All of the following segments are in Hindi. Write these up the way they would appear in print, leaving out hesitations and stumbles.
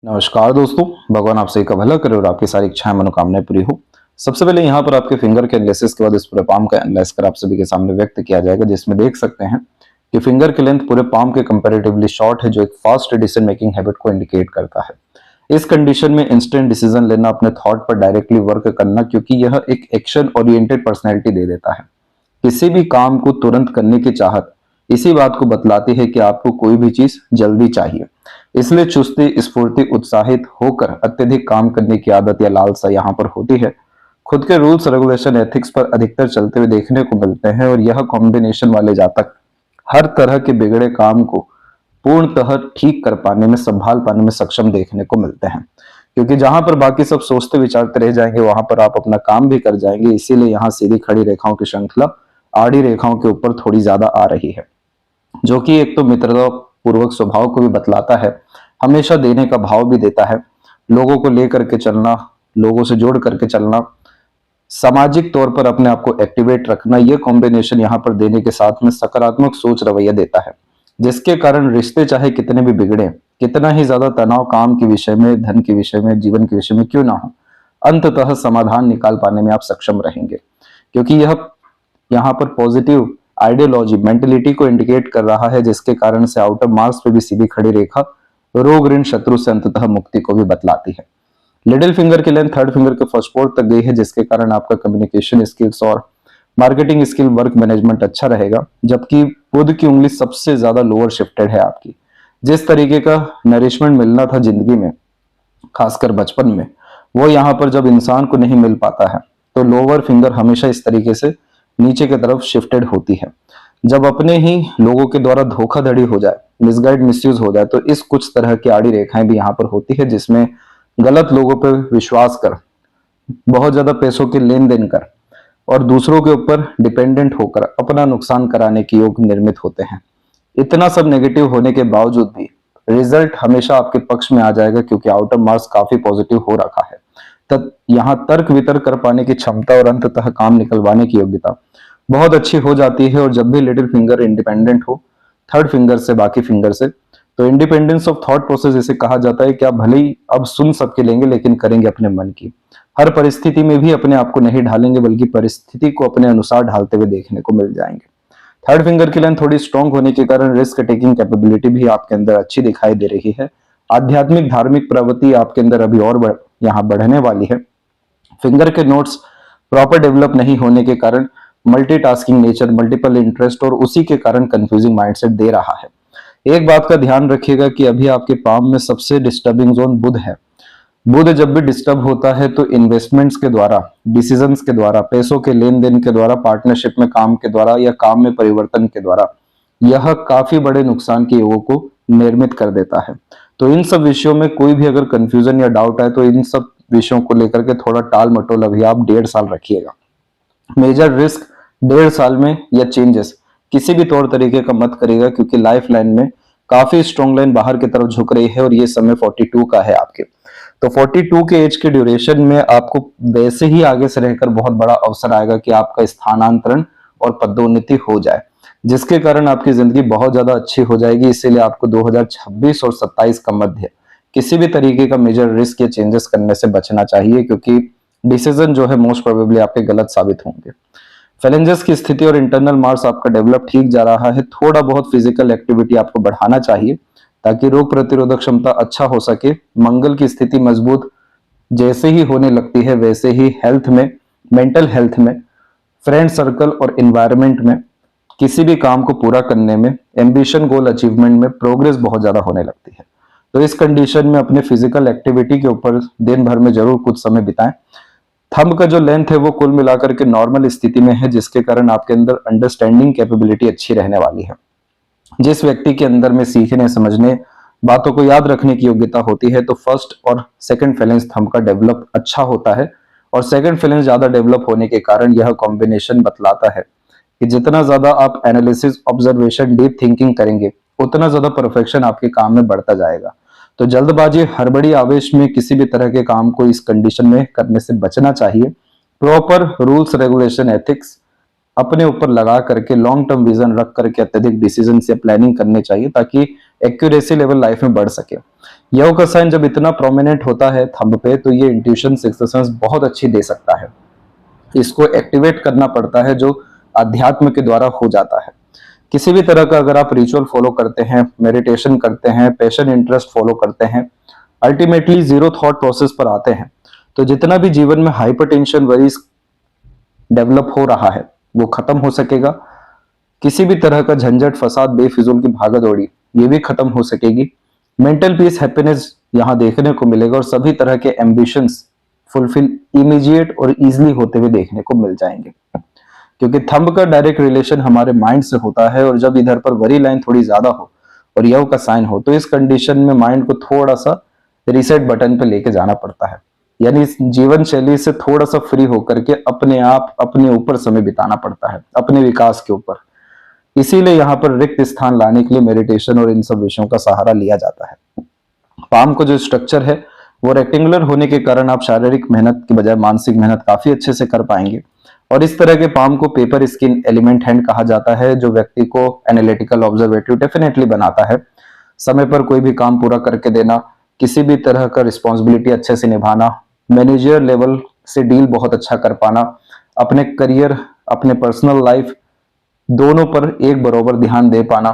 नमस्कार दोस्तों। भगवान आप सभी का भला करे और आपकी सारी इच्छाएं मनोकामनाएं पूरी हो। सबसे पहले यहाँ पर आपके फिंगर के एनालिसिस के बाद इस पूरे पाम का एनालाइज कर आप सभी के सामने व्यक्त किया जाएगा, जिसमें देख सकते हैं कि फिंगर की लेंथ पूरे पाम के कंपैरेटिवली शॉर्ट है, जो एक फास्ट डिसीजन मेकिंग हैबिट को इंडिकेट करता है। इस कंडीशन में इंस्टेंट डिसीजन लेना, अपने थॉट पर डायरेक्टली वर्क करना, क्योंकि यह एक एक्शन ओरिएंटेड पर्सनैलिटी दे देता है। किसी भी काम को तुरंत करने की चाहत इसी बात को बतलाती है कि आपको कोई भी चीज जल्दी चाहिए। इसलिए चुस्ती, स्फूर्ति, उत्साहित होकर अत्यधिक काम करने की आदत या लालसा यहाँ पर होती है। खुद के रूल्स, रेगुलेशन, एथिक्स पर अधिकतर चलते हुए देखने को मिलते हैं और यह कॉम्बिनेशन वाले जातक हर तरह के बिगड़े काम को पूर्णतः ठीक कर पाने में, संभाल पाने में सक्षम देखने को मिलते हैं। क्योंकि जहां पर बाकी सब सोचते विचारते रह जाएंगे, वहां पर आप अपना काम भी कर जाएंगे। इसीलिए यहाँ सीधी खड़ी रेखाओं की श्रृंखला आड़ी रेखाओं के ऊपर थोड़ी ज्यादा आ रही है, जो कि एक तो मित्रता पूर्वक स्वभाव को भी बतलाता है, हमेशा देने का भाव भी देता है, लोगों को लेकर के चलना, लोगों से जोड़ करके चलना, सामाजिक तौर पर अपने आप को एक्टिवेट रखना। यह कॉम्बिनेशन यहाँ पर देने के साथ में सकारात्मक सोच रवैया देता है, जिसके कारण रिश्ते चाहे कितने भी बिगड़े, कितना ही ज्यादा तनाव काम के विषय में, धन के विषय में, जीवन के विषय में क्यों ना हो, अंततः समाधान निकाल पाने में आप सक्षम रहेंगे। क्योंकि यह यहाँ पर पॉजिटिव आइडियोलॉजी, मेंटेलिटी को इंडिकेट कर रहा है, जिसके कारण से आउटर मार्क्स पे भी सीधी खड़ी रेखा रोग, ऋण, शत्रु से अंततः मुक्ति को भी बतलाती है। लिटिल फिंगर की लेंथ थर्ड फिंगर के फर्स्ट फोर्थ तक गई है, जिसके कारण आपका कम्युनिकेशन स्किल्स और मार्केटिंग स्किल, वर्क मैनेजमेंट अच्छा रहेगा। जबकि बुध की उंगली सबसे ज्यादा लोअर शिफ्टेड है आपकी। जिस तरीके का नरिशमेंट मिलना था जिंदगी में, खासकर बचपन में, वो यहाँ पर जब इंसान को नहीं मिल पाता है, तो लोअर फिंगर हमेशा इस तरीके से नीचे की तरफ शिफ्टेड होती है। जब अपने ही लोगों के द्वारा धोखाधड़ी हो जाए, मिसगाइड, मिसयूज हो जाए, तो इस कुछ तरह की आड़ी रेखाएं भी यहाँ पर होती है, जिसमें गलत लोगों पर विश्वास कर, बहुत ज्यादा पैसों के लेन देन कर और दूसरों के ऊपर डिपेंडेंट होकर अपना नुकसान कराने के योग निर्मित होते हैं। इतना सब नेगेटिव होने के बावजूद भी रिजल्ट हमेशा आपके पक्ष में आ जाएगा, क्योंकि आउटर मार्क्स काफी पॉजिटिव हो रखा है। तब यहाँ तर्क वितर्क कर पाने की क्षमता और अंततः काम निकलवाने की योग्यता बहुत अच्छी हो जाती है। और जब भी लिटिल फिंगर इंडिपेंडेंट हो थर्ड फिंगर से, बाकी फिंगर से, तो इंडिपेंडेंस ऑफ थॉट प्रोसेस इसे कहा जाता है कि आप भले ही अब सुन सबके लेंगे, लेकिन करेंगे अपने मन की। हर परिस्थिति में भी अपने आप को नहीं ढालेंगे, बल्कि परिस्थिति को अपने अनुसार ढालते हुए देखने को मिल जाएंगे। थर्ड फिंगर की लाइन थोड़ी स्ट्रांग होने के कारण रिस्क टेकिंग कैपेबिलिटी भी आपके अंदर अच्छी दिखाई दे रही है। आध्यात्मिक, धार्मिक प्रवृत्ति आपके अंदर अभी और यहाँ बढ़ने वाली है। फिंगर के नोट्स प्रॉपर डेवलप नहीं होने के कारण मल्टीटास्किंग नेचर, मल्टीपल इंटरेस्ट और उसी के कारण कंफ्यूजिंग माइंडसेट दे रहा है। एक बात का ध्यान रखिएगा कि अभी आपके पाम में सबसे डिस्टर्बिंग जोन बुध है। बुध जब भी डिस्टर्ब होता है तो इन्वेस्टमेंट्स के द्वारा, डिसीजंस के द्वारा, पैसों के लेन देन के द्वारा, पार्टनरशिप में काम के द्वारा या काम में परिवर्तन के द्वारा यह काफी बड़े नुकसान के योगों को निर्मित कर देता है। तो इन सब विषयों में कोई भी अगर कंफ्यूजन या डाउट है, तो इन सब विषयों को लेकर के थोड़ा टाल मटोल अभी आप 1.5 साल रखिएगा। मेजर रिस्क 1.5 साल में या चेंजेस किसी भी तौर तरीके का मत करिएगा, क्योंकि लाइफ लाइन में काफी स्ट्रॉन्ग लाइन बाहर की तरफ झुक रही है और ये समय 42 का है आपके। तो 42 के एज के ड्यूरेशन में आपको वैसे ही आगे से रहकर बहुत बड़ा अवसर आएगा कि आपका स्थानांतरण और पदोन्नति हो जाए, जिसके कारण आपकी जिंदगी बहुत ज्यादा अच्छी हो जाएगी। इसीलिए आपको 2026 और 27 का मध्य किसी भी तरीके का मेजर रिस्क या चेंजेस करने से बचना चाहिए, क्योंकि डिसीजन जो है मोस्ट प्रोबेबली आपके गलत साबित होंगे। फैलेंजेस की स्थिति और इंटरनल मार्स आपका डेवलप ठीक जा रहा है। थोड़ा बहुत फिजिकल एक्टिविटी आपको बढ़ाना चाहिए ताकि रोग प्रतिरोधक क्षमता अच्छा हो सके। मंगल की स्थिति मजबूत जैसे ही होने लगती है, वैसे ही हेल्थ में, मेंटल हेल्थ में, फ्रेंड सर्कल और एनवायरनमेंट में, किसी भी काम को पूरा करने में, एम्बिशन, गोल अचीवमेंट में प्रोग्रेस बहुत ज्यादा होने लगती है। तो इस कंडीशन में अपने फिजिकल एक्टिविटी के ऊपर दिन भर में जरूर कुछ समय बिताएं। थंब का जो लेंथ है वो कुल मिलाकर के नॉर्मल स्थिति में है, जिसके कारण आपके अंदर अंडरस्टैंडिंग कैपेबिलिटी अच्छी रहने वाली है। जिस व्यक्ति के अंदर में सीखने, समझने, बातों को याद रखने की योग्यता होती है, तो फर्स्ट और सेकंड फेलेंस थंब का डेवलप अच्छा होता है। और सेकंड फेलेंस ज्यादा डेवलप होने के कारण यह कॉम्बिनेशन बतलाता है कि जितना ज्यादा आप एनालिसिस, ऑब्जर्वेशन, डीप थिंकिंग करेंगे, उतना ज्यादा परफेक्शन आपके काम में बढ़ता जाएगा। तो जल्दबाजी, हड़बड़ी, आवेश में किसी भी तरह के काम को इस कंडीशन में करने से बचना चाहिए। प्रॉपर रूल्स, रेगुलेशन, एथिक्स अपने ऊपर लगा करके लॉन्ग टर्म विजन रख करके अत्यधिक डिसीजन या प्लानिंग करनी चाहिए ताकि एक्यूरेसी लेवल लाइफ में बढ़ सके। यह का साइन जब इतना प्रोमिनेंट होता है थंब पे तो ये इंट्यूशन सिक्स्थ सेंस बहुत अच्छी दे सकता है। इसको एक्टिवेट करना पड़ता है जो अध्यात्म के द्वारा हो जाता है। किसी भी तरह का अगर आप रिचुअल फॉलो करते हैं, मेडिटेशन करते हैं, पैशन इंटरेस्ट फॉलो करते हैं, अल्टीमेटली जीरो थॉट प्रोसेस पर आते हैं, तो जितना भी जीवन में हाइपरटेंशन वरीज डेवलप हो रहा है वो खत्म हो सकेगा। किसी भी तरह का झंझट फसाद बेफिजूल की भागदौड़ी ये भी खत्म हो सकेगी। मेंटल पीस हैप्पीनेस यहाँ देखने को मिलेगा और सभी तरह के एम्बिशंस फुलफिल इमीडिएट और इजीली होते हुए देखने को मिल जाएंगे, क्योंकि थंब का डायरेक्ट रिलेशन हमारे माइंड से होता है। और जब इधर पर वरी लाइन थोड़ी ज्यादा हो और यव का साइन हो तो इस कंडीशन में माइंड को थोड़ा सा रीसेट बटन पे लेके जाना पड़ता है, यानी इस जीवन शैली से थोड़ा सा फ्री होकर के अपने आप अपने ऊपर समय बिताना पड़ता है, अपने विकास के ऊपर। इसीलिए यहाँ पर रिक्त स्थान लाने के लिए मेडिटेशन और इन सब विषयों का सहारा लिया जाता है। पाम को जो स्ट्रक्चर है वो रेक्टेंगुलर होने के कारण आप शारीरिक मेहनत की बजाय मानसिक मेहनत काफी अच्छे से कर पाएंगे। और इस तरह के पाम को पेपर स्किन एलिमेंट हैंड कहा जाता है, जो व्यक्ति को एनालिटिकल ऑब्जर्वेटिव डेफिनेटली बनाता है। समय पर कोई भी काम पूरा करके देना, किसी भी तरह का रिस्पॉन्सिबिलिटी अच्छे से निभाना, मैनेजर लेवल से डील बहुत अच्छा कर पाना, अपने करियर अपने पर्सनल लाइफ दोनों पर एक बराबर ध्यान दे पाना,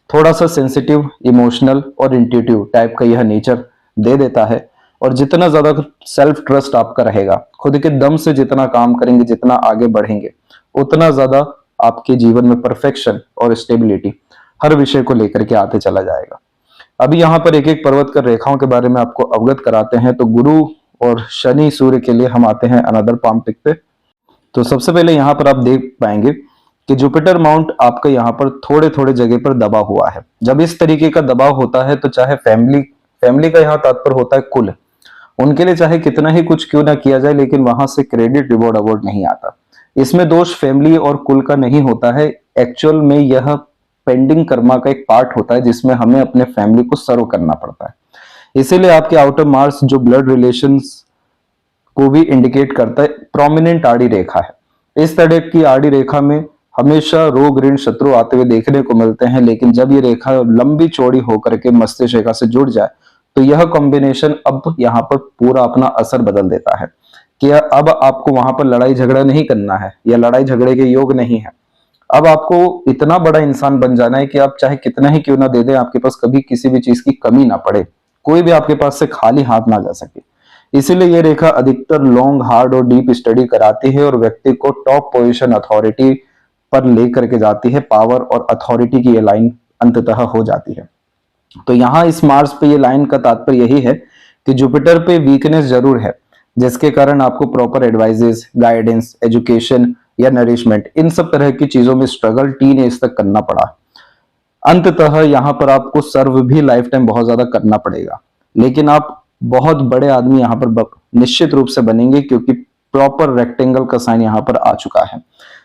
थोड़ा सा सेंसिटिव, इमोशनल और इंट्यूटिव टाइप का यह नेचर दे देता है। और जितना ज्यादा सेल्फ ट्रस्ट आपका रहेगा, खुद के दम से जितना काम करेंगे, जितना आगे बढ़ेंगे, उतना ज्यादा आपके जीवन में परफेक्शन और स्टेबिलिटी हर विषय को लेकर के आते चला जाएगा। अभी यहाँ पर एक एक पर्वत कर रेखाओं के बारे में आपको अवगत कराते हैं। तो गुरु और शनि सूर्य के लिए हम आते हैं अनदर पाम पिक पे। तो सबसे पहले यहाँ पर आप देख पाएंगे कि जुपिटर माउंट आपका यहाँ पर थोड़े थोड़े जगह पर दबा हुआ है। जब इस तरीके का दबाव होता है तो चाहे फैमिली का यहाँ तात्पर्य होता है कुल, उनके लिए चाहे कितना ही कुछ क्यों ना किया जाए, लेकिन वहां से क्रेडिट रिवॉर्ड अवार्ड नहीं आता। इसमें दोष फैमिली और कुल का नहीं होता है, एक्चुअल में यह पेंडिंग कर्मा का एक पार्ट होता है जिसमें हमें अपने फैमिली को सर्व करना पड़ता है। इसीलिए आपके आउटर मार्स जो ब्लड रिलेशंस को भी इंडिकेट करता है, प्रोमिनेंट आड़ी रेखा है। इस तरह की आड़ी रेखा में हमेशा रोग ऋण शत्रु आते हुए देखने को मिलते हैं, लेकिन जब ये रेखा लंबी चौड़ी होकर के मस्तिष्क रेखा से जुड़ जाए तो यह कॉम्बिनेशन अब यहाँ पर पूरा अपना असर बदल देता है कि अब आपको वहां पर लड़ाई झगड़ा नहीं करना है या लड़ाई झगड़े के योग नहीं है। अब आपको इतना बड़ा इंसान बन जाना है कि आप चाहे कितना ही क्यों ना दे दें, आपके पास कभी किसी भी चीज की कमी ना पड़े, कोई भी आपके पास से खाली हाथ ना जा सके। इसीलिए ये रेखा अधिकतर लॉन्ग हार्ड और डीप स्टडी कराती है और व्यक्ति को टॉप पोजीशन अथॉरिटी पर लेकर के जाती है। पावर और अथॉरिटी की ये लाइन अंततः हो जाती है। तो यहाँ इस मार्स पे ये लाइन का तात्पर्य यही है कि जुपिटर पे वीकनेस जरूर है, जिसके कारण आपको प्रॉपर एडवाइजेस, गाइडेंस, एजुकेशन या नरिशमेंट, इन सब तरह की चीजों में स्ट्रगल टीन एज तक करना पड़ा। अंततः यहाँ पर आपको सर्व भी लाइफ टाइम बहुत ज्यादा करना पड़ेगा, लेकिन आप बहुत बड़े आदमी यहाँ पर निश्चित रूप से बनेंगे, क्योंकि प्रॉपर रेक्टेंगल का साइन यहाँ पर आ चुका है।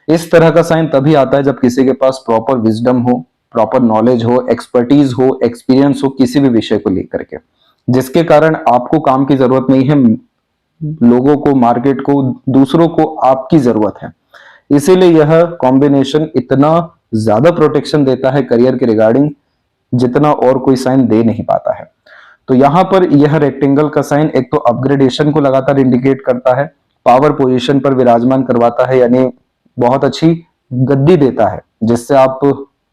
इस तरह का साइन तभी आता है जब किसी के पास प्रॉपर विजडम हो, प्रॉपर नॉलेज हो, एक्सपर्टीज हो, एक्सपीरियंस हो किसी भी विषय को लेकर के, जिसके कारण आपको काम की जरूरत नहीं है, लोगों को, मार्केट को, दूसरों को आपकी जरूरत है। इसीलिए यह कॉम्बिनेशन इतना ज्यादा प्रोटेक्शन देता है करियर के रिगार्डिंग, जितना और कोई साइन दे नहीं पाता है। तो यहाँ पर यह रेक्टेंगल का साइन एक तो अपग्रेडेशन को लगातार इंडिकेट करता है, पावर पोजीशन पर विराजमान करवाता है, यानी बहुत अच्छी गद्दी देता है जिससे आप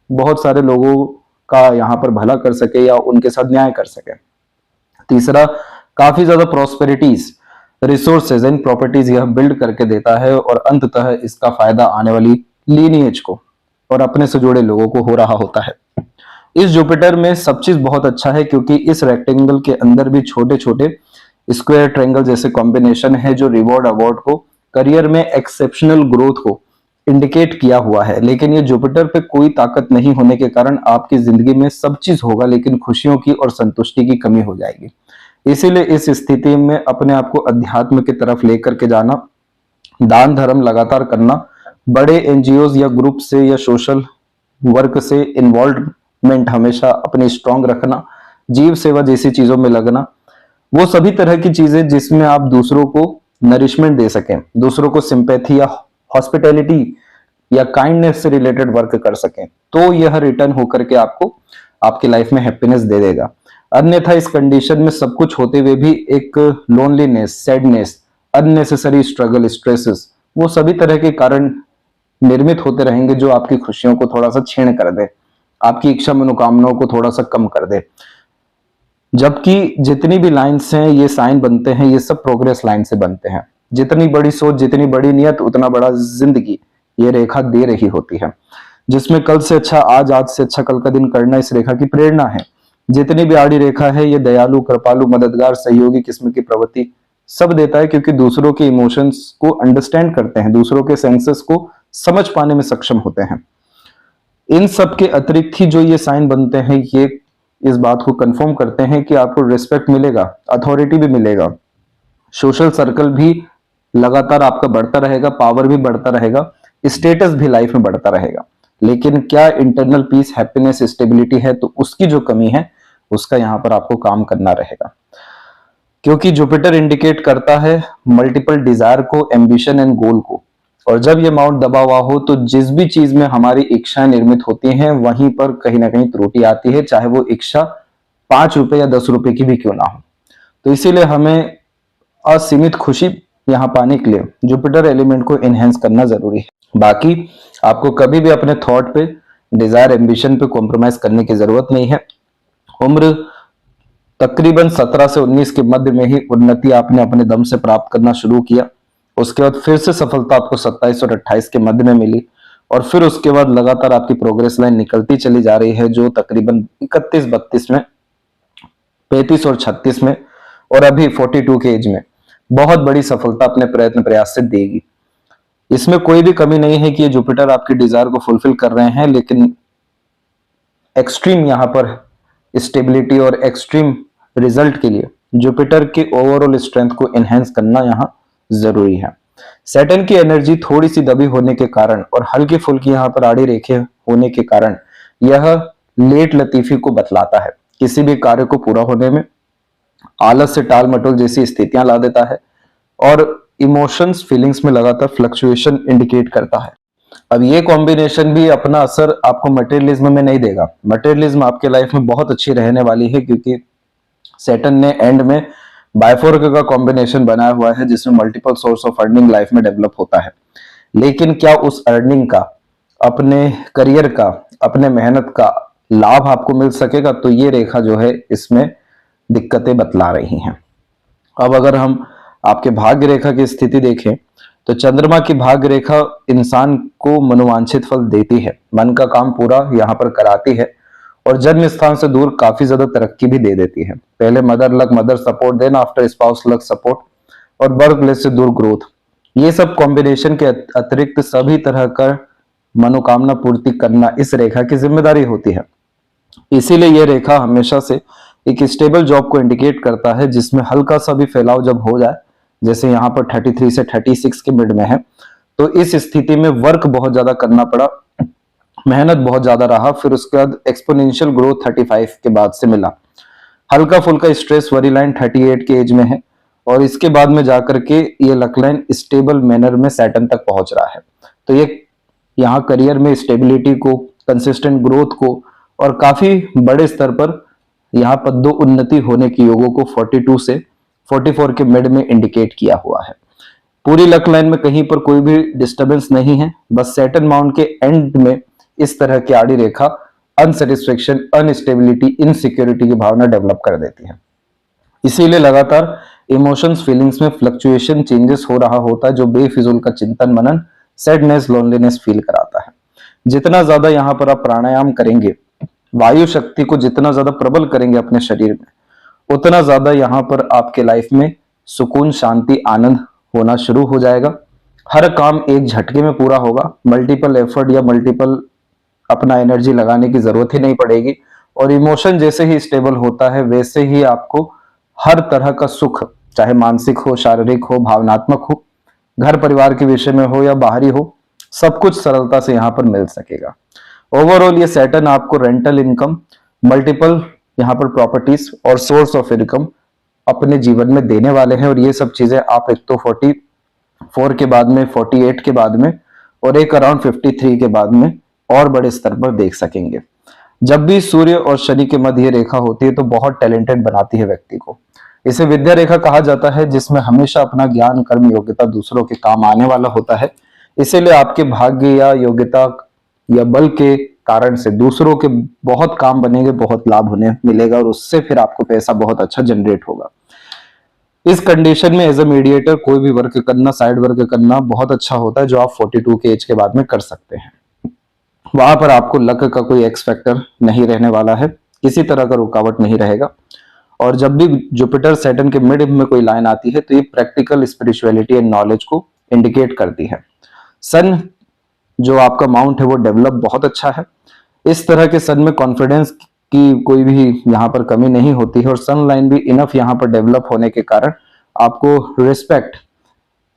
बहुत सारे लोगों का यहाँ पर भला कर सके या उनके साथ न्याय कर सके। तीसरा, काफी ज्यादा प्रॉस्पेरिटीज, रिसोर्सेज एंड प्रॉपर्टीज यह बिल्ड करके देता है और अंततः इसका फायदा आने वाली लीनिएज को और अपने से जुड़े लोगों को हो रहा होता है। इस जुपिटर में सब चीज बहुत अच्छा है, क्योंकि इस रेक्टेंगल के अंदर भी छोटे छोटे स्क्वायर ट्रायंगल जैसे कॉम्बिनेशन है जो रिवॉर्ड अवार्ड को, करियर में एक्सेप्शनल ग्रोथ को इंडिकेट किया हुआ है। लेकिन ये जुपिटर पे कोई ताकत नहीं होने के कारण आपकी जिंदगी में सब चीज होगा, लेकिन खुशियों की और संतुष्टि की कमी हो जाएगी। इसीलिए इस स्थिति में अपने आप को अध्यात्म की तरफ लेकर के जाना, दान धर्म लगातार करना, बड़े एनजीओ या ग्रुप से या सोशल वर्क से इन्वॉल्वमेंट हमेशा अपनी स्ट्रांग रखना, जीव सेवा जैसी चीजों में लगना, वो सभी तरह की चीजें जिसमें आप दूसरों को नरिशमेंट दे सकें, दूसरों को सिंपैथी या हॉस्पिटैलिटी या काइंडनेस से रिलेटेड वर्क कर सकें, तो यह रिटर्न होकर के आपको आपकी लाइफ में हैप्पीनेस दे देगा। अन्यथा इस कंडीशन में सब कुछ होते हुए भी एक loneliness, sadness, unnecessary struggle, stresses, वो सभी तरह के कारण निर्मित होते रहेंगे जो आपकी खुशियों को थोड़ा सा छीण कर दे, आपकी इच्छा मनोकामनाओं को थोड़ा सा कम कर दे। जबकि जितनी भी लाइन्स हैं, ये साइन बनते हैं, ये सब प्रोग्रेस लाइन से बनते हैं। जितनी बड़ी सोच, जितनी बड़ी नियत, उतना बड़ा जिंदगी ये रेखा दे रही होती है, जिसमें कल से अच्छा आज से अच्छा कल का दिन करना इस रेखा की प्रेरणा है। जितनी भी आड़ी रेखा है, ये दयालु, कृपालु, मददगार, सहयोगी किस्म की प्रवृत्ति सब देता है, क्योंकि दूसरों के इमोशंस को अंडरस्टैंड करते हैं, दूसरों के सेंसेस को समझ पाने में सक्षम होते हैं। इन सब के अतिरिक्त ही जो ये साइन बनते हैं, ये इस बात को कंफर्म करते हैं कि आपको रिस्पेक्ट मिलेगा, अथॉरिटी भी मिलेगा, सोशल सर्कल भी लगातार आपका बढ़ता रहेगा, पावर भी बढ़ता रहेगा, स्टेटस भी लाइफ में बढ़ता रहेगा। लेकिन क्या इंटरनल पीस, हैप्पीनेस, स्टेबिलिटी है, तो उसकी जो कमी है उसका यहां पर आपको काम करना रहेगा। क्योंकि जुपिटर इंडिकेट करता है मल्टीपल डिजायर को, एम्बिशन एंड गोल को, और जब ये माउंट दबा हुआ हो तो जिस भी चीज में हमारी इच्छाएं निर्मित होती हैं वहीं पर कहीं ना कहीं त्रुटि आती है, चाहे वो इच्छा 5 रुपए या 10 रुपए की भी क्यों ना हो। तो इसीलिए हमें असीमित खुशी यहाँ पाने के लिए जुपिटर एलिमेंट को एनहेंस करना जरूरी है। बाकी आपको कभी भी अपने थॉट पे, डिजायर, एम्बिशन पे कॉम्प्रोमाइज करने की जरूरत नहीं है। उम्र तकरीबन 17 से 19 के मध्य में ही उन्नति आपने अपने दम से प्राप्त करना शुरू किया। उसके बाद फिर से सफलता आपको 27 और 28 के मध्य में मिली, और फिर उसके बाद लगातार आपकी प्रोग्रेस लाइन निकलती चली जा रही है, जो तकरीबन 31-32 में, 35 और 36 में, और अभी 42 के एज में बहुत बड़ी सफलता अपने प्रयत्न प्रयास से देगी। इसमें कोई भी कमी नहीं है कि ये जुपिटर आपकी डिजायर को फुलफिल कर रहे हैं, लेकिन एक्सट्रीम यहाँ पर स्टेबिलिटी और एक्सट्रीम रिजल्ट के लिए जुपिटर के ओवरऑल स्ट्रेंथ को एनहेंस करना यहाँ जरूरी है। सैटर्न की एनर्जी थोड़ी सी दबी होने के कारण और हल्की फुल्की यहाँ पर आड़ी रेखे होने के कारण यह लेट लतीफी को बतलाता है, किसी भी कार्य को पूरा होने में आलस से टाल मटोल जैसी स्थितियां ला देता है, और इमोशंस, फीलिंग्स में लगातार फ्लक्चुएशन इंडिकेट करता है। अब ये कॉम्बिनेशन भी अपना असर आपको मटेरियलिज्म में नहीं देगा। मटेरियलिज्म आपके लाइफ में बहुत अच्छी रहने वाली है, क्योंकि सैटर्न ने एंड में बायफोर्क का कॉम्बिनेशन बनाया हुआ है, जिसमें multiple source of earning life में डेवलप होता है। लेकिन क्या उस अर्निंग का, अपने करियर का, अपने मेहनत का लाभ आपको मिल सकेगा? तो ये रेखा जो है इसमें दिक्कतें बतला रही हैं। अब अगर हम आपके भाग्य रेखा की स्थिति देखें तो चंद्रमा की भाग्य रेखा इंसान को मनोवांछित फल देती है, मन का काम पूरा यहाँ पर कराती है, और जन्म स्थान से दूर काफी ज्यादा तरक्की भी दे देती है। पहले mother luck, mother support, then after spouse luck support, और बर्थ प्लेस से दूर ग्रोथ। ये सब कॉम्बिनेशन के अतिरिक्त सभी तरह का मनोकामना पूर्ति करना इस रेखा की जिम्मेदारी होती है। इसीलिए ये रेखा हमेशा से एक स्टेबल जॉब को इंडिकेट करता है, जिसमें हल्का सा भी फैलाव जब हो जाए, जैसे यहाँ पर 33 से 36 के मिड में है, तो इस स्थिति में वर्क बहुत ज्यादा करना पड़ा, मेहनत बहुत ज्यादा रहा, फिर उसके बाद एक्सपोनेंशियल ग्रोथ 35 के बाद से मिला। हल्का फुल्का स्ट्रेस वरी लाइन 38 के एज में है, और इसके बाद में जाकर के ये लक लाइन स्टेबल मैनर में सैटर्न तक पहुंच रहा है। तो ये यहाँ करियर में स्टेबिलिटी को, कंसिस्टेंट ग्रोथ को, और काफी बड़े स्तर पर यहाँ पदों उन्नति होने की योगों को 42 से 44 के मिड में इंडिकेट किया हुआ है। पूरी लक लाइन में कहीं पर कोई भी डिस्टरबेंस नहीं है, बस सैटर्न माउंट के एंड में इस तरह की आड़ी रेखा अनसेटिस्फेक्शन, अनस्टेबिलिटी, इनसिक्योरिटी की भावना डेवलप कर देती है। इसीलिए लगातार इमोशंस, फीलिंग्स में फ्लक्चुएशन, चेंजेस हो रहा होता है, जो बेफिजूल का चिंतन मनन, सैडनेस, लोनलीनेस फील कराता है। जितना ज्यादा यहाँ पर आप प्राणायाम करेंगे, वायु शक्ति को जितना ज्यादा प्रबल करेंगे अपने शरीर में, उतना ज्यादा यहाँ पर आपके लाइफ में सुकून, शांति, आनंद होना शुरू हो जाएगा। हर काम एक झटके में पूरा होगा, मल्टीपल एफर्ट या मल्टीपल अपना एनर्जी लगाने की जरूरत ही नहीं पड़ेगी, और इमोशन जैसे ही स्टेबल होता है वैसे ही आपको हर तरह का सुख, चाहे मानसिक हो, शारीरिक हो, भावनात्मक हो, घर परिवार के विषय में हो या बाहरी हो, सब कुछ सरलता से यहाँ पर मिल सकेगा। ओवरऑल ये सैटर्न आपको रेंटल इनकम, मल्टीपल यहाँ पर प्रॉपर्टीज और सोर्स ऑफ इनकम अपने जीवन में देने वाले हैं, और ये सब चीजें आप एक तो 44 के बाद में, 48 के बाद में, और एक अराउंड 53 के बाद में और बड़े स्तर पर देख सकेंगे। जब भी सूर्य और शनि के मध्य रेखा होती है तो बहुत टैलेंटेड बनाती है व्यक्ति को। इसे विद्या रेखा कहा जाता है, जिसमें हमेशा अपना ज्ञान, कर्म, योग्यता दूसरों के काम आने वाला होता है। इसीलिए आपके भाग्य या योग्यता या बल के कारण से दूसरों के बहुत काम बनेंगे, बहुत लाभ होने मिलेगा और उससे फिर आपको पैसा बहुत अच्छा जनरेट होगा। इस कंडीशन में एज ए मीडिएटर कोई भी वर्क करना, साइड वर्क करना बहुत अच्छा होता है, जो आप 42 के एज के बाद में कर सकते हैं। वहां पर आपको लक का कोई एक्स फैक्टर नहीं रहने वाला है, किसी तरह का रुकावट नहीं रहेगा। और जब भी जुपिटर सैटर्न के मिड में कोई लाइन आती है तो ये प्रैक्टिकल स्पिरिचुअलिटी एंड नॉलेज को इंडिकेट करती है। सन जो आपका माउंट है वो डेवलप बहुत अच्छा है। इस तरह के सन में कॉन्फिडेंस की कोई भी यहाँ पर कमी नहीं होती है और सन लाइन भी इनफ यहाँ पर डेवलप होने के कारण आपको रिस्पेक्ट,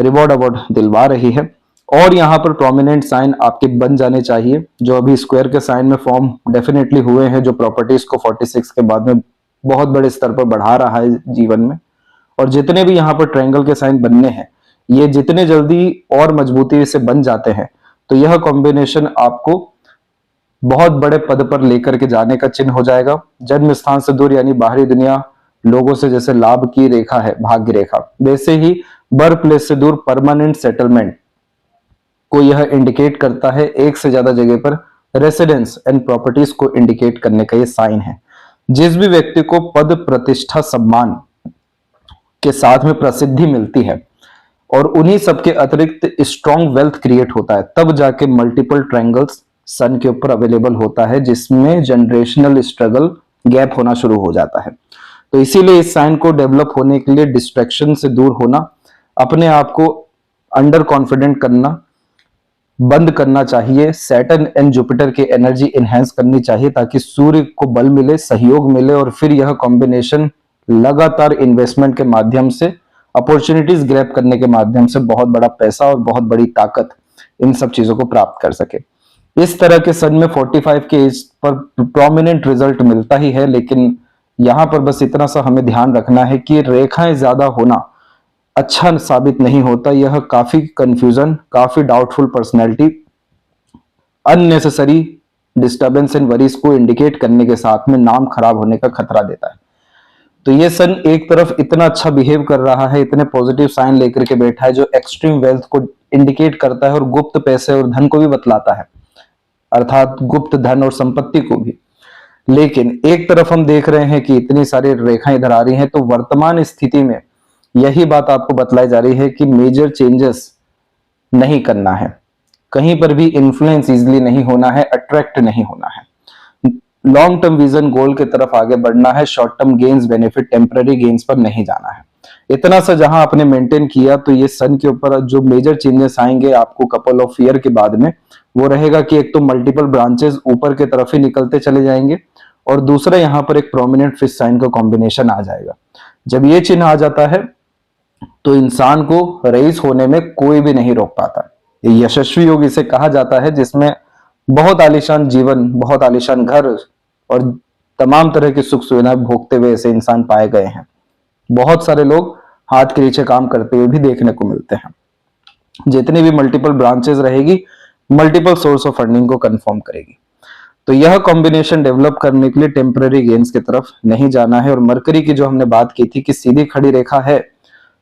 रिवॉर्ड अवार्ड दिलवा रही है। और यहाँ पर प्रोमिनेंट साइन आपके बन जाने चाहिए, जो अभी स्क्वायर के साइन में फॉर्म डेफिनेटली हुए हैं, जो प्रॉपर्टीज को 46 के बाद में बहुत बड़े स्तर पर बढ़ा रहा है जीवन में। और जितने भी यहाँ पर ट्रायंगल के साइन बनने हैं, ये जितने जल्दी और मजबूती से बन जाते हैं तो यह कॉम्बिनेशन आपको बहुत बड़े पद पर लेकर के जाने का चिन्ह हो जाएगा। जन्म स्थान से दूर यानी बाहरी दुनिया, लोगों से जैसे लाभ की रेखा है, भाग्य रेखा, वैसे ही बर्थ प्लेस से दूर परमानेंट सेटलमेंट को यह इंडिकेट करता है। एक से ज्यादा जगह पर रेसिडेंस एंड प्रॉपर्टीज को इंडिकेट करने का ये साइन है। जिस भी व्यक्ति को पद, प्रतिष्ठा, सम्मान के साथ में प्रसिद्धि मिलती है और उन्हीं सबके अतिरिक्त स्ट्रॉन्ग वेल्थ क्रिएट होता है, तब जाके मल्टीपल ट्रायंगल्स सन के ऊपर अवेलेबल होता है, जिसमें जनरेशनल स्ट्रगल गैप होना शुरू हो जाता है। तो इसीलिए इस साइन को डेवलप होने के लिए डिस्ट्रैक्शन से दूर होना, अपने आप को अंडर कॉन्फिडेंट करना बंद करना चाहिए। सैटर्न एंड जुपिटर की एनर्जी एनहेंस करनी चाहिए ताकि सूर्य को बल मिले, सहयोग मिले और फिर यह कॉम्बिनेशन लगातार इन्वेस्टमेंट के माध्यम से, अपॉर्चुनिटीज ग्रैब करने के माध्यम से बहुत बड़ा पैसा और बहुत बड़ी ताकत, इन सब चीजों को प्राप्त कर सके। इस तरह के सन में 45 के एज पर प्रोमिनेंट रिजल्ट मिलता ही है, लेकिन यहां पर बस इतना सा हमें ध्यान रखना है कि रेखाएं ज्यादा होना अच्छा साबित नहीं होता। यह काफी कंफ्यूजन, काफी doubtful personality, unnecessary disturbance and worries को इंडिकेट करने के साथ में नाम खराब होने का खतरा देता है। तो ये सन एक तरफ इतना अच्छा बिहेव कर रहा है, इतने पॉजिटिव साइन लेकर के बैठा है, जो एक्सट्रीम वेल्थ को इंडिकेट करता है और गुप्त पैसे और धन को भी बतलाता है, अर्थात गुप्त धन और संपत्ति को भी। लेकिन एक तरफ हम देख रहे हैं कि इतनी सारी रेखाएं इधर आ रही हैं, तो वर्तमान स्थिति में यही बात आपको बतलाई जा रही है कि मेजर चेंजेस नहीं करना है, कहीं पर भी इन्फ्लुएंस इजिली नहीं होना है, अट्रैक्ट नहीं होना है, लॉन्ग टर्म विजन गोल की तरफ आगे बढ़ना है, short term gains, benefit, temporary gains पर नहीं जाना है। इतना सा जहां आपने मेंटेन किया तो ये सन के ऊपर जो मेजर चेंजेस आएंगे आपको कपल ऑफ ईयर के बाद में, वो रहेगा कि एक तो मल्टीपल ब्रांचेस ऊपर की तरफ ही निकलते चले जाएंगे और दूसरा यहाँ पर एक प्रोमिनेंट फिश साइन का कॉम्बिनेशन आ जाएगा। जब ये चिन्ह आ जाता है तो इंसान को रईस होने में कोई भी नहीं रोक पाता। ये यशस्वी योग इसे कहा जाता है, जिसमें बहुत आलीशान जीवन, बहुत आलीशान घर और तमाम तरह की सुख सुविधाएं भोगते हुए ऐसे इंसान पाए गए हैं। बहुत सारे लोग हाथ के नीचे काम करते हुए भी देखने को मिलते हैं। जितनी भी मल्टीपल ब्रांचेस रहेगी, मल्टीपल सोर्स ऑफ फंडिंग को कंफर्म करेगी। तो यह कॉम्बिनेशन डेवलप करने के लिए टेम्पररी गेन्स की तरफ नहीं जाना है। और मरकरी की जो हमने बात की थी कि सीधी खड़ी रेखा है,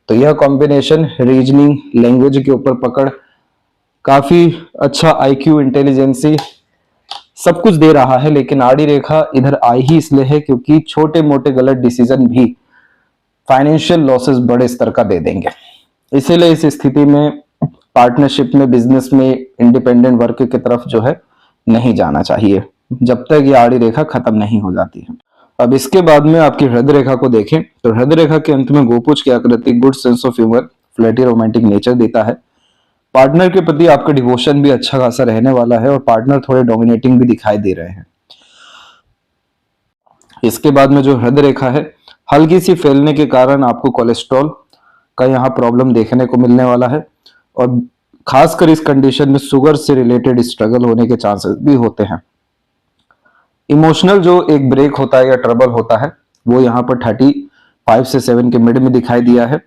तो यह कॉम्बिनेशन रीजनिंग, लैंग्वेज के ऊपर पकड़, काफी अच्छा आईक्यू, इंटेलिजेंसी सब कुछ दे रहा है। लेकिन आड़ी रेखा इधर आई ही इसलिए है क्योंकि छोटे मोटे गलत डिसीजन भी फाइनेंशियल लॉसेस बड़े स्तर का दे देंगे। इसीलिए इस स्थिति में पार्टनरशिप में, बिजनेस में, इंडिपेंडेंट वर्क की तरफ जो है नहीं जाना चाहिए जब तक ये आड़ी रेखा खत्म नहीं हो जाती है। अब इसके बाद में आपकी हृदय रेखा को देखें तो हृदय रेखा के अंत में गोपुज की आकृति good sense of humour, flirty, romantic nature देता है। पार्टनर के प्रति आपका डिवोशन भी अच्छा खासा रहने वाला है और पार्टनर थोड़े डोमिनेटिंग भी दिखाई दे रहे हैं। इसके बाद में जो हृदय रेखा है, हल्की सी फैलने के कारण आपको कोलेस्ट्रॉल का यहाँ प्रॉब्लम देखने को मिलने वाला है और खासकर इस कंडीशन में शुगर से रिलेटेड स्ट्रगल होने के चांसेस भी होते हैं। इमोशनल जो एक ब्रेक होता है या ट्रबल होता है वो यहाँ पर 35 से 7 के मिड में दिखाई दिया है।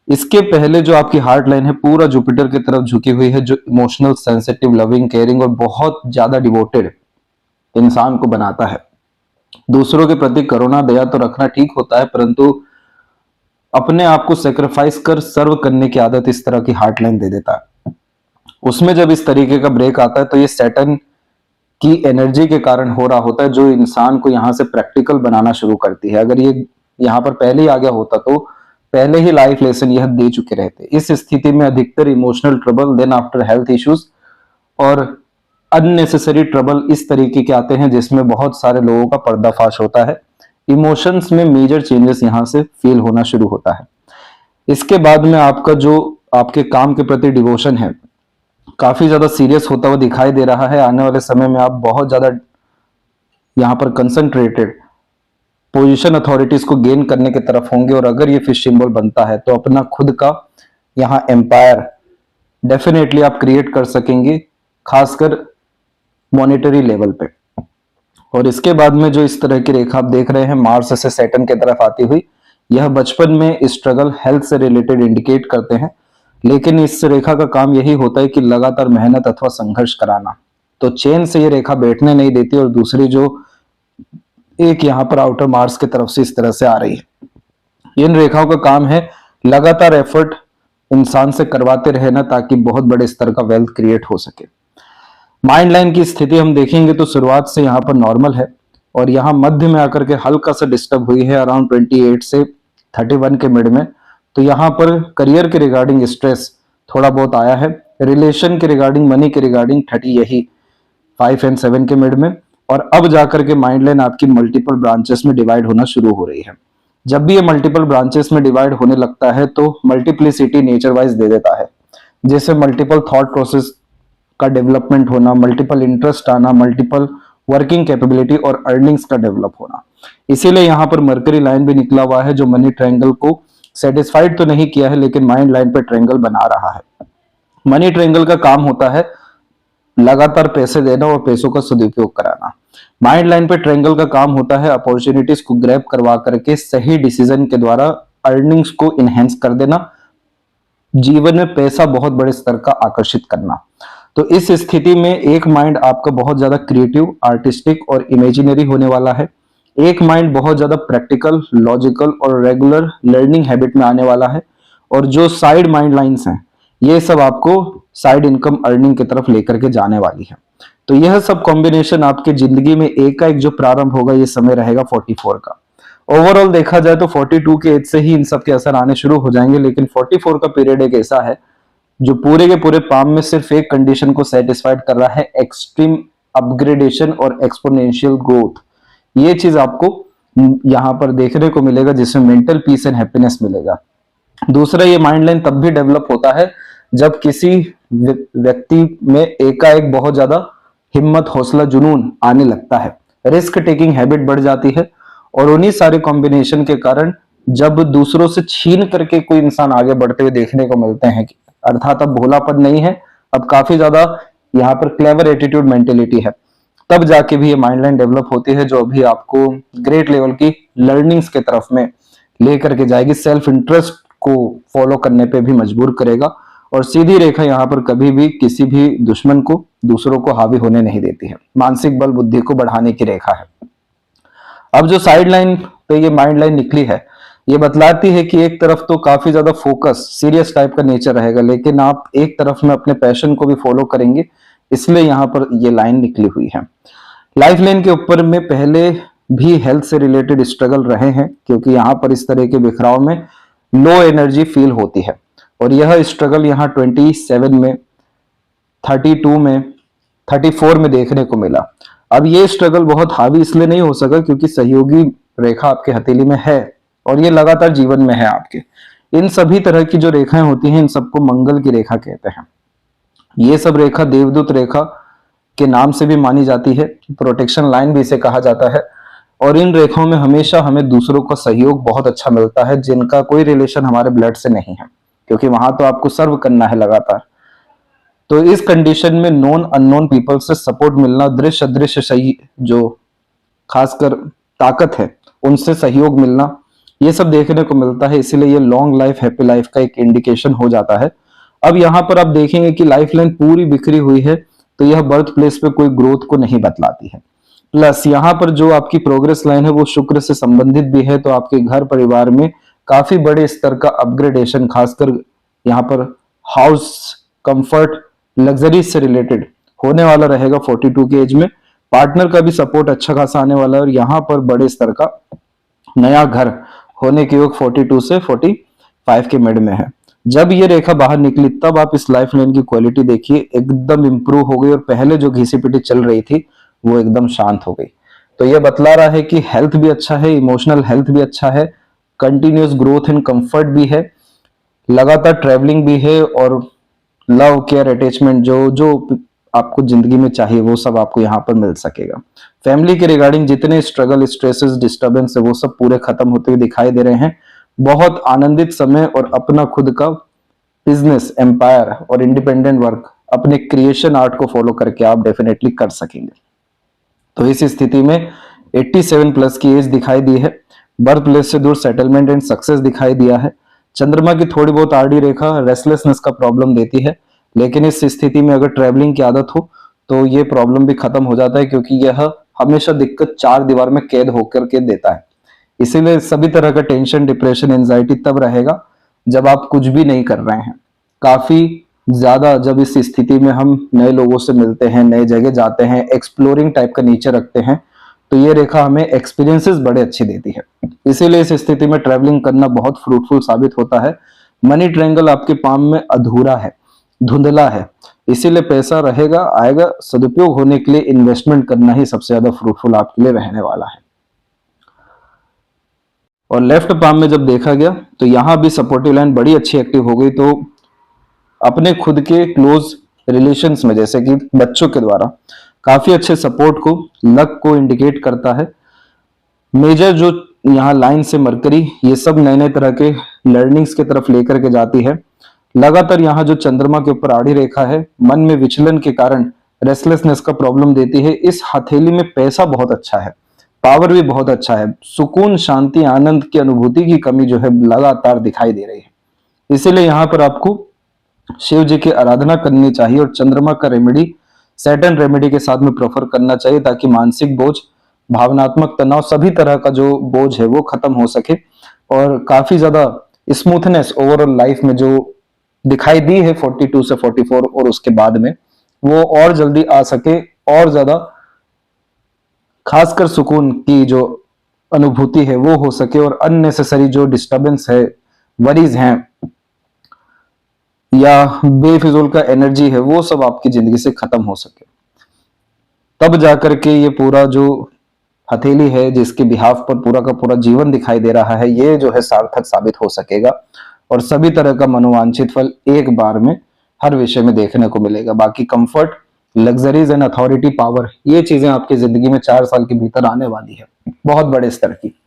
इसके पहले जो आपकी हार्ट लाइन है पूरा जुपिटर की तरफ झुकी हुई है, जो इमोशनल, सेंसिटिव, लविंग, केयरिंग और बहुत ज्यादा डिवोटेड इंसान को बनाता है। दूसरों के प्रति करुणा, दया तो रखना ठीक होता है, परंतु अपने आप को सेक्रीफाइस कर सर्व करने की आदत इस तरह की हार्ट लाइन दे देता है। उसमें जब इस तरीके का ब्रेक आता है तो ये सैटर्न की एनर्जी के कारण हो रहा होता है, जो इंसान को यहां से प्रैक्टिकल बनाना शुरू करती है। अगर ये यहां पर पहले ही आ गया होता तो पहले ही लाइफ लेसन यह दे चुके रहते। इस स्थिति में अधिकतर emotional trouble, then after health issues और अननेसेसरी ट्रबल इस तरीके के आते हैं, जिसमें बहुत सारे लोगों का पर्दाफाश होता है। इमोशंस में मेजर चेंजेस यहां से फील होना शुरू होता है। इसके बाद में आपका जो आपके काम के प्रति डिवोशन है काफी ज्यादा सीरियस होता हुआ दिखाई दे रहा है। आने वाले समय में आप बहुत ज्यादा यहां पर कंसंट्रेटेड पोजीशन अथॉरिटीज को गेन करने की तरफ होंगे, और अगर ये फिश सिंबल बनता है तो अपना खुद का यहां एम्पायर डेफिनेटली आप क्रिएट कर सकेंगे, खासकर मॉनेटरी लेवल पे। और इसके बाद में जो इस तरह की रेखा आप देख रहे हैं मार्स से सैटर्न की तरफ आती हुई, यह बचपन में स्ट्रगल, हेल्थ से रिलेटेड इंडिकेट करते हैं। लेकिन इस रेखा का काम यही होता है कि लगातार मेहनत अथवा संघर्ष कराना। तो चेन से ये रेखा बैठने नहीं देती, और दूसरी जो एक यहां पर आउटर मार्स की तरफ से इस तरह से आ रही है, इन रेखाओं का काम है लगातार एफर्ट इंसान से करवाते रहना, ताकि बहुत बड़े स्तर का वेल्थ क्रिएट हो सके। माइंड लाइन की स्थिति हम देखेंगे तो शुरुआत से यहाँ पर नॉर्मल है, और यहाँ मध्य में आकर के हल्का सा डिस्टर्ब हुई है अराउंड 28 से 31 के मिड में। तो यहाँ पर करियर के रिगार्डिंग स्ट्रेस थोड़ा बहुत आया है, रिलेशन के रिगार्डिंग, मनी के रिगार्डिंग 30 यही 5 और 7 के मिड में। और अब जाकर के माइंड लाइन आपकी मल्टीपल ब्रांचेस में डिवाइड होना शुरू हो रही है। जब भी ये मल्टीपल ब्रांचेस में डिवाइड होने लगता है तो मल्टीप्लिसिटी नेचर वाइज दे देता है, जैसे मल्टीपल थॉट प्रोसेस का डेवलपमेंट होना, मल्टीपल इंटरेस्ट आना, मल्टीपल वर्किंग कैपेबिलिटी और अर्निंग्स का डेवलप होना। इसीलिए यहाँ पर मरकरी लाइन भी निकला हुआ है, जो मनी ट्रायंगल को सेटिस्फाइड तो नहीं किया है, लेकिन माइंड लाइन पे ट्रायंगल बना रहा है। मनी ट्रायंगल का काम होता है लगातार पैसे देना और पैसों का सदुपयोग कराना। माइंड लाइन पे ट्रायंगल का काम होता है अपॉर्चुनिटीज को ग्रैब करवा करके सही डिसीजन के द्वारा अर्निंग्स को इनहेंस कर देना, जीवन में पैसा बहुत बड़े स्तर का आकर्षित करना। तो इस स्थिति में एक माइंड आपका बहुत ज्यादा क्रिएटिव, आर्टिस्टिक और इमेजिनरी होने वाला है। एक माइंड बहुत ज्यादा प्रैक्टिकल, लॉजिकल और रेगुलर लर्निंग हैबिट में आने वाला है। और जो साइड माइंड लाइंस हैं ये सब आपको साइड इनकम अर्निंग की तरफ लेकर के जाने वाली है। तो यह सब कॉम्बिनेशन आपकी जिंदगी में एक का एक जो प्रारंभ होगा ये समय रहेगा 44 का। ओवरऑल देखा जाए तो 42 के एज से ही इन सब के असर आने शुरू हो जाएंगे, लेकिन 44 का पीरियड एक ऐसा है जो पूरे के पूरे पाम में सिर्फ एक कंडीशन को सेटिस्फाइड कर रहा है, एक्सट्रीम अपग्रेडेशन और एक्सपोनेंशियल ग्रोथ। ये चीज आपको यहां पर देखने को मिलेगा, जिसमें मेंटल पीस एंड हैप्पीनेस मिलेगा। दूसरा, ये माइंड लाइन तब भी डेवलप होता है जब किसी व्यक्ति में एकाएक बहुत ज्यादा हिम्मत, हौसला, जुनून आने लगता है, रिस्क टेकिंग हैबिट बढ़ जाती है। और उन्हीं सारे कॉम्बिनेशन के कारण जब दूसरों से छीन करके कोई इंसान आगे बढ़ते हुए देखने को मिलते हैं, अर्थात अब भोलापन नहीं है, अब काफी ज्यादा यहाँ पर क्लेवर एटीट्यूड मेंटेलिटी है, तब जाके भी ये माइंड लाइन डेवलप होती है, जो अभी आपको ग्रेट लेवल की लर्निंग्स के तरफ में लेकर के जाएगी, सेल्फ इंटरेस्ट को फॉलो करने पे भी मजबूर करेगा। और सीधी रेखा यहाँ पर कभी भी किसी भी दुश्मन को, दूसरों को हावी होने नहीं देती है, मानसिक बल, बुद्धि को बढ़ाने की रेखा है। अब जो साइड लाइन पे ये माइंड लाइन निकली है, ये बतलाती है कि एक तरफ तो काफी ज्यादा फोकस, सीरियस टाइप का नेचर रहेगा, लेकिन आप एक तरफ में अपने पैशन को भी फॉलो करेंगे, इसलिए यहाँ पर ये लाइन निकली हुई है। लाइफ लाइन के ऊपर में पहले भी हेल्थ से रिलेटेड स्ट्रगल रहे हैं, क्योंकि यहाँ पर इस तरह के बिखराव में लो एनर्जी फील होती है, और यह स्ट्रगल यहाँ 27 में, 32 में, 34 में देखने को मिला। अब ये स्ट्रगल बहुत हावी इसलिए नहीं हो सका क्योंकि सहयोगी रेखा आपके हथेली में है और ये लगातार जीवन में है आपके। इन सभी तरह की जो रेखाएं होती हैं, इन सबको मंगल की रेखा कहते हैं। ये सब रेखा देवदूत रेखा के नाम से भी मानी जाती है, प्रोटेक्शन लाइन भी इसे कहा जाता है। और इन रेखाओं में हमेशा हमें दूसरों का सहयोग बहुत अच्छा मिलता है, जिनका कोई रिलेशन हमारे ब्लड से नहीं है, क्योंकि वहां तो आपको सर्व करना है लगातार। तो इस कंडीशन में नॉन अननोन पीपल से सपोर्ट मिलना, दृश्य अदृश्य सही जो खासकर ताकत है उनसे सहयोग मिलना, ये सब देखने को मिलता है, इसीलिए ये लॉन्ग लाइफ हैप्पी लाइफ का एक इंडिकेशन हो जाता है। अब यहाँ पर आप देखेंगे कि लाइफ लाइन पूरी बिखरी हुई है, तो यह बर्थ प्लेस पे कोई ग्रोथ को नहीं बतलाती है। प्लस यहाँ पर जो आपकी प्रोग्रेस लाइन है वो शुक्र से संबंधित भी है, तो आपके घर परिवार में काफी बड़े स्तर का अपग्रेडेशन, खासकर यहाँ पर हाउस, कंफर्ट, लग्जरी से रिलेटेड होने वाला रहेगा 42 की एज में। पार्टनर का भी सपोर्ट अच्छा खासा आने वाला है, और यहाँ पर बड़े स्तर का नया घर होने के योग 42 से 45 के मिड में है। जब ये रेखा बाहर निकली तब आप इस लाइफ लाइन की क्वालिटी देखिए, एकदम इंप्रूव हो गई, और पहले जो घिसी पिटी चल रही थी वो एकदम शांत हो गई। तो ये बतला रहा है कि हेल्थ भी अच्छा है, इमोशनल हेल्थ भी अच्छा है, कंटिन्यूअस ग्रोथ एंड कंफर्ट भी है, लगातार ट्रेवलिंग भी है, और लव केयर अटैचमेंट जो जो आपको जिंदगी में चाहिए वो सब आपको यहाँ पर मिल सकेगा। फैमिली के रिगार्डिंग जितने स्ट्रगल, स्ट्रेसेस, डिस्टर्बेंस है वो सब पूरे खत्म होते हुए दिखाई दे रहे हैं। बहुत आनंदित समय और अपना खुद का बिजनेस एम्पायर और इंडिपेंडेंट वर्क, अपने क्रिएशन आर्ट को फॉलो करके आप डेफिनेटली कर सकेंगे। तो इस स्थिति में 87 प्लस की एज दिखाई दी है, बर्थ प्लेस से दूर सेटलमेंट एंड सक्सेस दिखाई दिया है। चंद्रमा की थोड़ी बहुत आड़ी रेखा रेस्टलेसनेस का प्रॉब्लम देती है, लेकिन इस स्थिति में अगर ट्रेवलिंग की आदत हो तो ये प्रॉब्लम भी खत्म हो जाता है, क्योंकि यह हमेशा दिक्कत चार दीवार में कैद होकर के देता है। इसीलिए सभी तरह का टेंशन, डिप्रेशन, एंजाइटी तब रहेगा जब आप कुछ भी नहीं कर रहे हैं। काफी ज्यादा जब इस स्थिति में हम नए लोगों से मिलते हैं, नए जगह जाते हैं, एक्सप्लोरिंग टाइप का नेचर रखते हैं, तो ये रेखा हमें एक्सपीरियंसेस बड़े अच्छे देती है। इसीलिए इस स्थिति में ट्रैवलिंग करना बहुत फ्रूटफुल साबित होता है। मनी ट्रायंगल आपके पाम में अधूरा है, धुंधला है, इसीलिए पैसा रहेगा, आएगा। सदुपयोग होने के लिए इन्वेस्टमेंट करना ही सबसे ज्यादा फ्रूटफुल आपके लिए रहने वाला है। और लेफ्ट पाम में जब देखा गया तो यहां भी सपोर्टिव लाइन बड़ी अच्छी एक्टिव हो गई, तो अपने खुद के क्लोज रिलेशंस में, जैसे कि बच्चों के द्वारा काफी अच्छे सपोर्ट को, लक को इंडिकेट करता है। मेजर जो यहाँ लाइन से मरकरी, ये सब नए नए तरह के लर्निंग्स की तरफ लेकर के जाती है। लगातार यहाँ जो चंद्रमा के ऊपर आड़ी रेखा है, मन में विचलन के कारण रेस्टलेसनेस का प्रॉब्लम देती है। इस हथेली में पैसा बहुत अच्छा है, पावर भी बहुत अच्छा है, सुकून, शांति, आनंद की अनुभूति की कमी जो है लगातार दिखाई दे रही है। इसीलिए यहाँ पर आपको शिव जी की आराधना करनी चाहिए, और चंद्रमा का रेमेडी सैटर्न रेमेडी के साथ में प्रेफर करना चाहिए, ताकि मानसिक बोझ, भावनात्मक तनाव, सभी तरह का जो बोझ है वो खत्म हो सके, और काफी ज्यादा स्मूथनेस ओवरऑल लाइफ में जो दिखाई दी है 42 से 44 और उसके बाद में, वो और जल्दी आ सके, और ज्यादा खासकर सुकून की जो अनुभूति है वो हो सके, और अननेसेसरी जो डिस्टर्बेंस है, वरीज हैं, या बेफिजूल का एनर्जी है, वो सब आपकी जिंदगी से खत्म हो सके। तब जाकर के ये पूरा जो हथेली है, जिसके बिहाफ पर पूरा का पूरा जीवन दिखाई दे रहा है, ये जो है सार्थक साबित हो सकेगा, और सभी तरह का मनोवांछित फल एक बार में हर विषय में देखने को मिलेगा। बाकी comfort, luxuries and authority, power, ये चीजें आपकी जिंदगी में 4 साल के भीतर आने वाली है, बहुत बड़े स्तर की,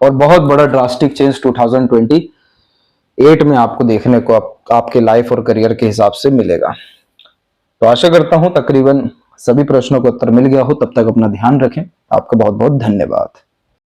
और बहुत बड़ा ड्रास्टिक चेंज 2028 में आपको देखने को आपके लाइफ और करियर के हिसाब से मिलेगा। तो आशा करता हूं तकरीबन सभी प्रश्नों का उत्तर मिल गया हो। तब तक अपना ध्यान रखें। आपका बहुत बहुत धन्यवाद।